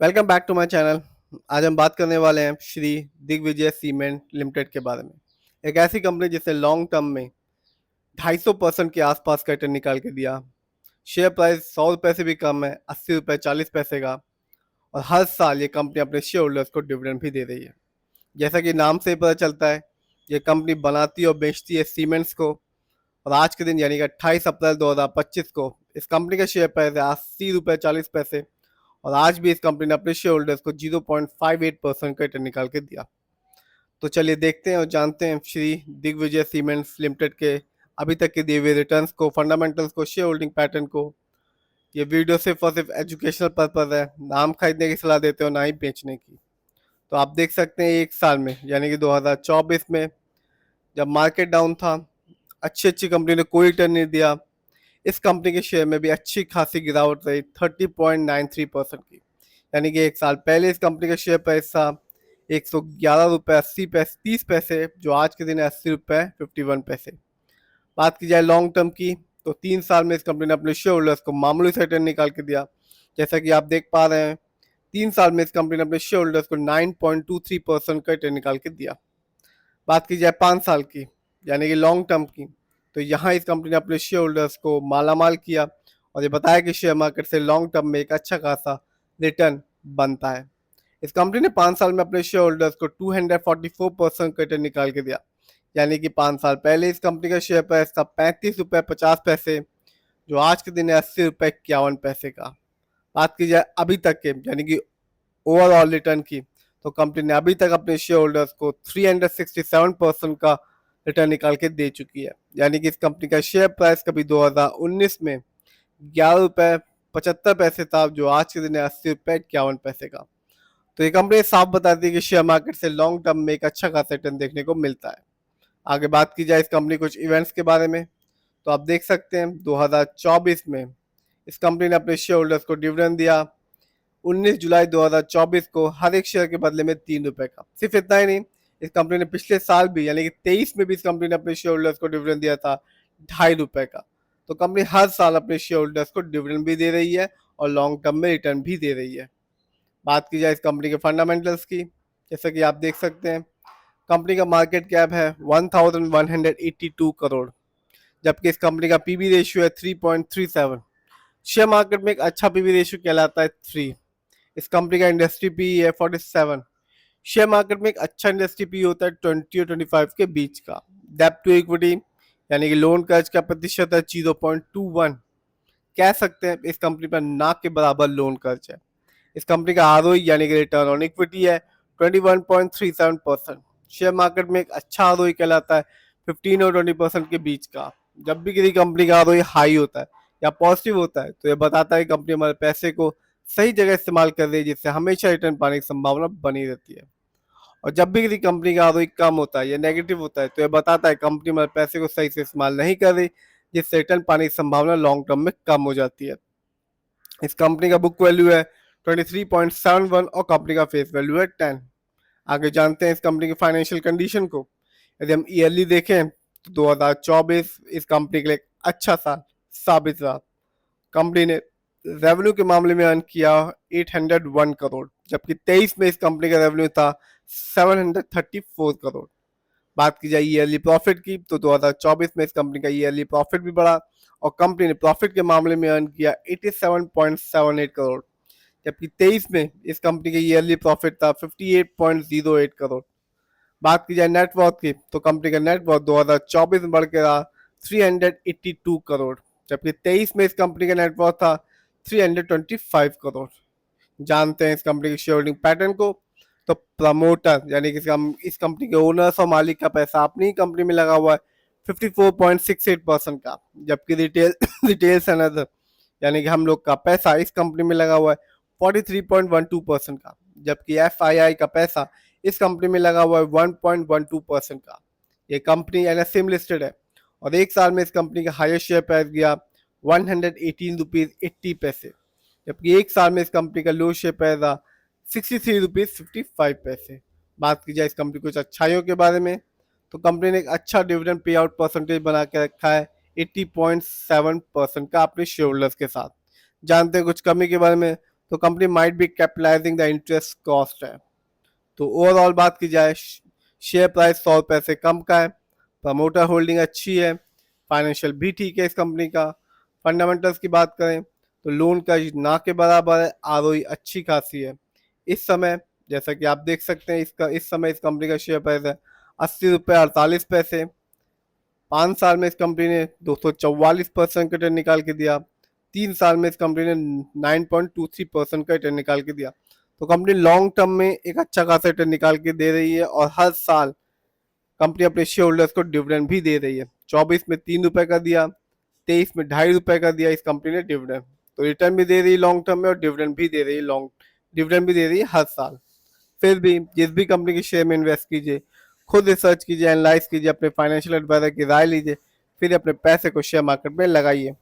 Welcome back to my channel. आज हम बात करने वाले हैं श्री दिग्विजय सीमेंट लिमिटेड के बारे में। एक ऐसी कंपनी जिसने लॉन्ग टर्म में 250% के आसपास का रिटर्न निकाल के दिया। शेयर प्राइस 100 रुपये से भी कम है, 80 रुपये 40 पैसे का। और हर साल ये कंपनी अपने शेयर होल्डर्स को डिविडेंड भी दे रही है। जैसा कि नाम से ही पता चलता है, ये कंपनी बनाती और बेचती है सीमेंट्स को। और आज के दिन यानी कि 28 अप्रैल 2025 को इस कंपनी का शेयर प्राइस है 80 रुपये 40 पैसे। और आज भी इस कंपनी ने अपने शेयर होल्डर्स को 0.58% का रिटर्न निकाल के दिया। तो चलिए देखते हैं और जानते हैं श्री दिग्विजय सीमेंट्स लिमिटेड के अभी तक के दिए हुए रिटर्न्स को, फंडामेंटल्स को, शेयर होल्डिंग पैटर्न को। ये वीडियो सिर्फ और सिर्फ एजुकेशनल पर्पज है, ना हम खरीदने की सलाह देते हो ना ही बेचने की। तो आप देख सकते हैं एक साल में यानी कि 2024 में जब मार्केट डाउन था, अच्छी अच्छी कंपनी ने कोई रिटर्न नहीं दिया। इस कंपनी के शेयर में भी अच्छी खासी गिरावट रही 30.93% की। यानी कि एक साल पहले इस कंपनी का शेयर प्राइस था 111 रुपये 80 पैसे 30 पैसे, जो आज के दिन है 80 रुपये 51 पैसे। बात की जाए लॉन्ग टर्म की, तो 3 साल में इस कंपनी ने अपने शेयर होल्डर्स को मामूली से रिटर्न निकाल के दिया। जैसा कि आप देख पा रहे हैं, 3 साल में इस कंपनी ने अपने शेयर होल्डर्स को 9.23% का रिटर्न निकाल के दिया। बात की जाए 5 साल की यानी कि लॉन्ग टर्म की, तो यहाँ इस कंपनी ने अपने शेयर होल्डर्स को मालामाल किया और ये बताया कि शेयर मार्केट से लॉन्ग टर्म में एक अच्छा खासा रिटर्न बनता है। इस कंपनी ने 5 साल में अपने शेयर होल्डर्स को 244% का रिटर्न निकाल के दिया। यानी कि 5 साल पहले इस कंपनी का शेयर प्राइस था 35 रुपये 50 पैसे, जो आज के दिन है 80 रुपये 51 पैसे का। बात की जाए अभी तक के यानी कि ओवरऑल रिटर्न की, तो कंपनी ने अभी तक अपने शेयर होल्डर्स को 367% का रिटर्न निकाल के दे चुकी है। यानी कि इस कंपनी का शेयर प्राइस कभी 2019 में 11 रुपये 75 पैसे था, जो आज के दिन है 80 रुपये 51 पैसे का। तो ये कंपनी साफ बताती है कि शेयर मार्केट से लॉन्ग टर्म में एक अच्छा खासा रिटर्न देखने को मिलता है। आगे बात की जाए इस कंपनी कुछ इवेंट्स के बारे में, तो आप देख सकते हैं 2024 में इस कंपनी ने अपने शेयर होल्डर्स को डिविडेंड दिया 19 जुलाई 2024 को, हर एक शेयर के बदले में 3 रुपए का। सिर्फ इतना ही नहीं, इस कंपनी ने पिछले साल भी यानी कि 23 में भी इस कंपनी ने अपने शेयर होल्डर्स को डिविडेंड दिया था 2.5 रुपए का। तो कंपनी हर साल अपने शेयर होल्डर्स को डिविडेंड भी दे रही है और लॉन्ग टर्म में रिटर्न भी दे रही है। बात की जाए इस कंपनी के फंडामेंटल्स की, जैसा कि आप देख सकते हैं कंपनी का मार्केट कैप है 1182 करोड़, जबकि इस कंपनी का पीबी रेशियो है 3.37। शेयर मार्केट में एक अच्छा पीबी रेशियो कहलाता है 3। इस कंपनी का इंडस्ट्री पी है 47। शेयर मार्केट में एक अच्छा इंडस्ट्री पी होता है 20 और 25 के बीच का। डेब्ट टू इक्विटी यानी कि लोन कर्ज का प्रतिशत है 0.21। कह सकते हैं इस कंपनी पर ना के बराबर लोन कर्ज है। इस कंपनी का आरओई यानी कि रिटर्न ऑन इक्विटी है 21.37%। शेयर मार्केट में एक अच्छा आरओई कहलाता है 15 और 20% के बीच का। जब भी किसी कंपनी का आरओई हाई होता है या पॉजिटिव होता है, तो ये बताता है कि कंपनी हमारे पैसे को सही जगह इस्तेमाल कर रही है, जिससे हमेशा रिटर्न पाने की संभावना बनी रहती है। और जब भी किसी कंपनी का आरओई कम होता है या नेगेटिव होता है, तो ये बताता है कंपनी हमारे पैसे को सही से इस्तेमाल नहीं कर रही, जिससे रिटर्न पाने की संभावना लॉन्ग टर्म में कम हो जाती है। इस कंपनी का बुक वैल्यू है 23.71 और कंपनी का फेस वैल्यू है 10। आगे जानते हैं इस कंपनी की फाइनेंशियल कंडीशन को। यदि हम ईयरली देखें तो 2024 इस कंपनी के लिए एक अच्छा साल साबित रहा। कंपनी ने रेवेन्यू के मामले में अर्न किया 801 करोड़, जबकि 23 में इस कंपनी का रेवेन्यू था 734 करोड़। बात की जाए ईयरली प्रॉफिट की, तो 2024 में इस कंपनी का ईयरली प्रॉफिट भी बढ़ा और कंपनी ने प्रॉफिट के मामले में अर्न किया 87.78 करोड़, जबकि 23 में इस कंपनी के ईयरली प्रॉफिट था 58.08 करोड़। बात की जाए नेटवर्थ की, तो कंपनी का नेटवर्थ 2024 में बढ़ के रहा 382 करोड़, जबकि 23 में इस कंपनी का नेटवर्थ था 325 करोड़। जानते हैं इस कंपनी की शेयर होल्डिंग पैटर्न को। तो प्रमोटर यानी कि इस कंपनी के ओनर्स और मालिक का पैसा अपनी ही कंपनी में लगा हुआ है 54.68% का, जबकि रिटेल रिटेल्स एंड अदर यानी कि हम लोग का पैसा इस कंपनी में लगा हुआ है 43.12% का, जबकि एफआईआई का पैसा इस कंपनी में लगा हुआ है 1.12% का। ये कंपनी एनएससी में लिस्टेड है और एक साल में इस कंपनी का हाईएस्ट शेयर प्राइस गया 118 रुपीज 80 पैसे, जबकि एक साल में इस कंपनी का लो शेयर प्राइस था 63 रुपीज 55 पैसे। बात की जाए इस कंपनी कुछ अच्छाइयों के बारे में, तो कंपनी ने एक अच्छा डिविडेंड पे आउट परसेंटेज बना के रखा है 80.7% का अपने शेयर होल्डर्स के साथ। जानते हैं कुछ कमी के बारे में, तो company might be capitalising the interest cost है। तो ओवरऑल बात की जाए, शेयर प्राइस 100 रुपये से कम का है, प्रमोटर होल्डिंग अच्छी है, फाइनेंशियल भी ठीक है इस कंपनी का। फंडामेंटल्स की बात करें तो लोन का ना के बराबर है, आरओई अच्छी खासी है। इस समय जैसा कि आप देख सकते हैं, इस समय इस कंपनी का शेयर प्राइस है 80 रुपये 48 पैसे। 5 साल में इस कंपनी ने 244% का रिटर्न निकाल के दिया, 3 साल में इस कंपनी ने 9.23% का रिटर्न निकाल के दिया। तो कंपनी लॉन्ग टर्म में एक अच्छा खासा रिटर्न निकाल के दे रही है और हर साल कंपनी अपने शेयर होल्डर्स को डिविडेंड भी दे रही है। 24 में 3 रुपए का दिया, 23 में 2.5 रुपए का दिया इस कंपनी ने डिविडेंड। तो रिटर्न भी दे रही है लॉन्ग टर्म में और डिविडेंड भी दे रही है डिविडेंड भी दे रही है हर साल। फिर भी जिस भी कंपनी के शेयर में इन्वेस्ट कीजिए, खुद रिसर्च कीजिए, एनालाइज कीजिए, अपने फाइनेंशियल एडवाइजर की राय लीजिए, फिर अपने पैसे को शेयर मार्केट में लगाइए।